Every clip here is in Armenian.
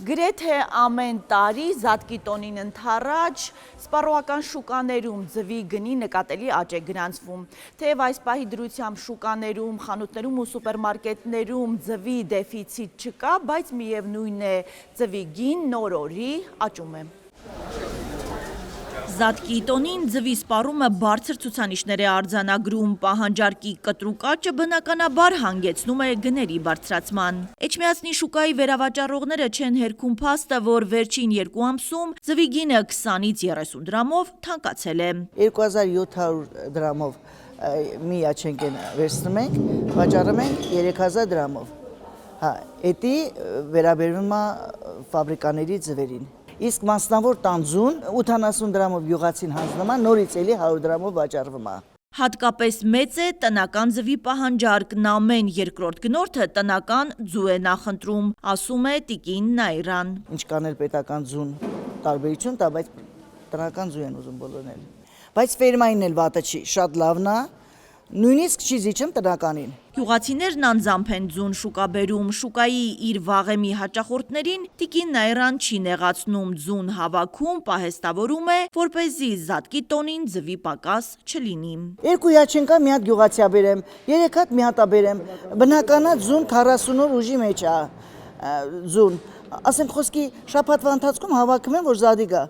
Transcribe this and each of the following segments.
Գրեթե ամեն տարի Զատկի տոնին ընդառաջ սպառողական շուկաներում ձվի գնի նկատելի աճ է գրանցվում։ Թեև այս պահի դրությամբ շուկաներում, խանութներում ու սուպերմարկետներում ձվի դեֆիցիտ չկա, բայց միևնույն է ձվի գին նոր օրի աճում է։ Զատկի տոնին ձվի սպառումը բարձր ցուցանիշներ է արձանագրում, պահանջարկի կտրուկ աճը բնականաբար հանգեցնում է գների բարձրացման։ Էջմիածնի շուկայի վերավաճառողները չեն հերքում փաստը, որ վերջին 2 ամսում ձվի գինը 20-ից 30 դրամով թանկացել է։ 2700 դրամով մի աչենկեն վերցնում ենք, վաճառում ենք 3000 դրամով։ Էդի վերաբերվում է ֆաբրիկաների ձվերին։ Իսկ մասնավոր տանձուն 80 դրամով յուղացին հանձնում է, նորից էլի 100 դրամով վաճառվում է։ Հատկապես մեծ է տնական ձվի պահանջարկն, ամեն երկրորդ գնորդը տնական ձու է նախընտրում, ասում է տիկին Նայրան։ Ինչ կան էլ պետական ձուն տարբերություն տա, բայց տնական ձու են ուզում բոլորն էլ։ Բայց ֆերմային էլ վատը չի, շատ լավն է, նույնիսկ չի զիջում տնականին։ Գյուղացիներն անձամբ են ձուն շուկա բերում, շուկայի իր վաղեմի հաճախորդներին տիկին Նայրան չի նեղացնում, ձուն հավաքում, պահեստավորում է, որպեսզի Զատկի տոնին ձվի պակաս չլինի։ 2 յաչենկա մի հատ գյուղացիա բերեմ, 3 հատ մի հատ բերեմ, բնականա ձուն 40 օր ուժի մեջ է ձուն։ Ասենք խոսքի շաբաթվա ընթացքում հավաքում եմ, որ զադի գա,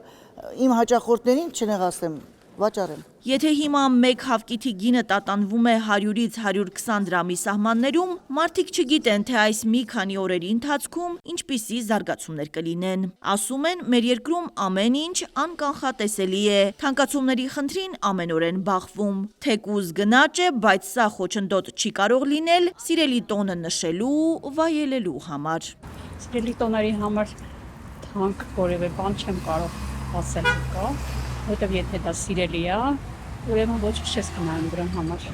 իմ հաճախորդներին չնեղացնեմ, վաճառեմ։ Եթե հիմա մեկ հավկիթի գինը տատանվում է 100-ից 120 դրամի սահմաններում, մարդիկ չգիտեն, թե այս մի քանի օրերի ընթացքում ինչպիսի զարգացումներ կլինեն։ Ասում են, մեր երկրում ամեն ինչ անկանխատեսելի է, թանկացումների խնդրին ամեն օր են բախվում։ Թեկուզ գնաճ է, բայց սա խոչընդոտ չի կարող լինել սիրելի տոնը նշելու, վայելելու համար։ Սիրելի տոների համար թանկ որևէ բան չեմ կարող ասել կա, որտեղ եթե դա սիրելի է, ուրեմն ոչ չես կնայում դրա համար։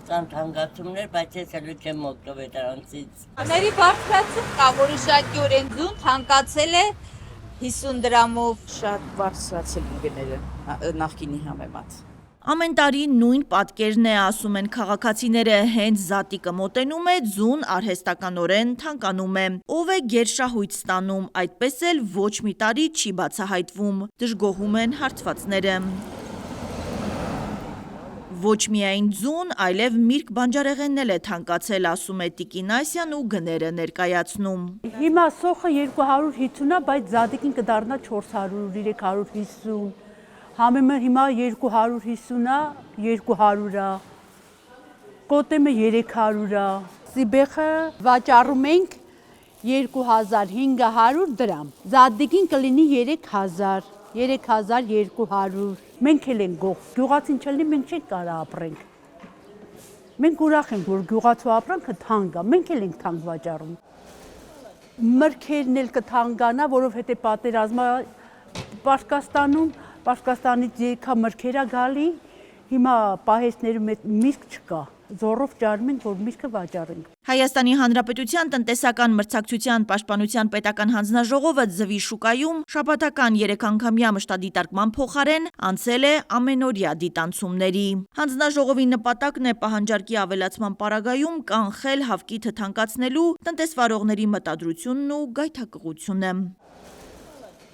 Կան թանկացումներ, բայց ես հələ չեմ օգտվել դրանցից։ Ների բարձրացում կա, որ ուշադրորեն ձուն թանկացել է 50 դրամով, շատ բարձրացել են գները նախկինի համեմատ։ Ամեն տարի նույն պատկերն է, ասում են քաղաքացիները, հենց Զատիկը մոտենում է, ձուն արհեստականորեն թանկանում է։ Ով է գերշահույթ ստանում, այդպես էլ ոչ մի տարի չի բացահայտվում, դժգոհում են հարցվածները։ Ոչ միայն ձուն, այլև միրգ բանջարեղենն էլ է թանկացել, ասում է տիկին Ասյան ու գները ներկայացնում։ Հիմա սոխը 250 է, բայց Զատիկին կդառնա 400, 350, համեմն հիմա 250 է, 200 է, կոտեմը 300 է, սիբեխը վաճառում ենք 2500 դրամ, Զատիկին կլինի 3000, 3200, մենք էլ ենք գող, գյուղացին չլինի, մենք չենք կարա ապրենք։ Մենք ուրախ ենք, որ գյուղացու ապրանքը թանկ է, մենք էլ ենք թանկ վաճառում։ Մրգերն էլ կթանկանա, որովհետև պատերազմը Պարսկաստանից եկա մրգեր է գալի, հիմա պահեստներում միրգ չկա, զոռով ճարում ենք, որ միրգը վաճառենք։ Հայաստանի Հանրապետության տնտեսական մրցակցության պաշտպանության պետական հանձնաժողովը ձվի շուկայում շաբաթական 3 անգամյա մշտադիտարկման փոխարեն անցել է ամենօրյա դիտանցումների։ Հանձնաժողովի նպատակն է պահանջարկի ավելացման պարագայում կանխել հավկիթը թանկացնելու տնտեսվարողների մտադրությունն ու գայթակղությունը։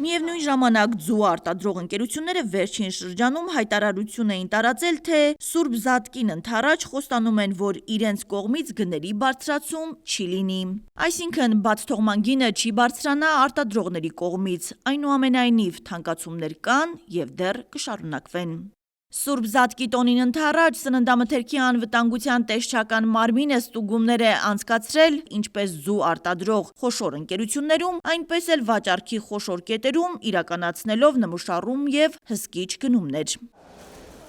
Միևնույն ժամանակ ձու արտադրող ընկերությունները վերջին շրջանում հայտարարություն էին տարածել, թե Սուրբ Զատկին ընդառաջ խոստանում են, որ իրենց կողմից գների բարձրացում չի լինի։ Այսինքն բացթողման գինը չի բարձրանա արտադրողների կողմից, այնուամենայնիվ թանկացումներ կան և դեռ կշարունակվեն։ Սուրբ Զատկի տոնին ընդառաջ սննդամթերքի անվտանգության տեսչական մարմինը ստուգումներ է անցկացրել ինչպես ձու արտադրող խոշոր ընկերություններում, այնպես էլ վաճառքի խոշոր կետերում, իրականացնելով նմուշառում և հսկիչ գնումներ։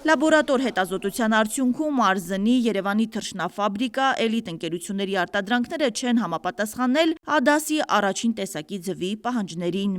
Լաբորատոր հետազոտության արդյունքում Արզնի, Երևանի թռչնաֆաբրիկա, էլիտ ընկերությունների արտադրանքները չեն համապատասխանել ԱԴԱՍ-ի առաջին տեսակի ձվի պահանջներին։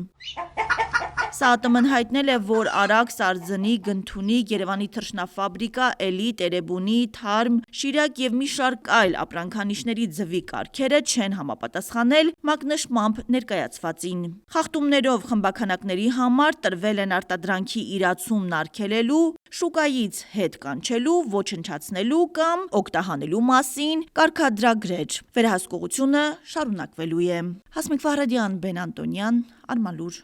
ՍԱՏՄ-ն հայտնել է, որ Արաքս, Արձնի, Գնթունի, Երևանի թռչնաֆաբրիկա, Էլի, Տերեբունի, Թարմ, Շիրակ եւ մի շարք այլ ապրանքանիշների ձվի կարգերը չեն համապատասխանել մակնշմամբ ներկայացվածին։ Խախտումներով խմբաքանակների համար տրվել են արտադրանքի իրացումն արգելելու, շուկայից հետ կանչելու, ոչնչացնելու կամ օգտահանելու մասին կարգադրագրեր։ Վերահսկողությունը շարունակվելու է։ Հասմիկ Ֆահրադյան, Բեն Անտոնյան, Արմալուր։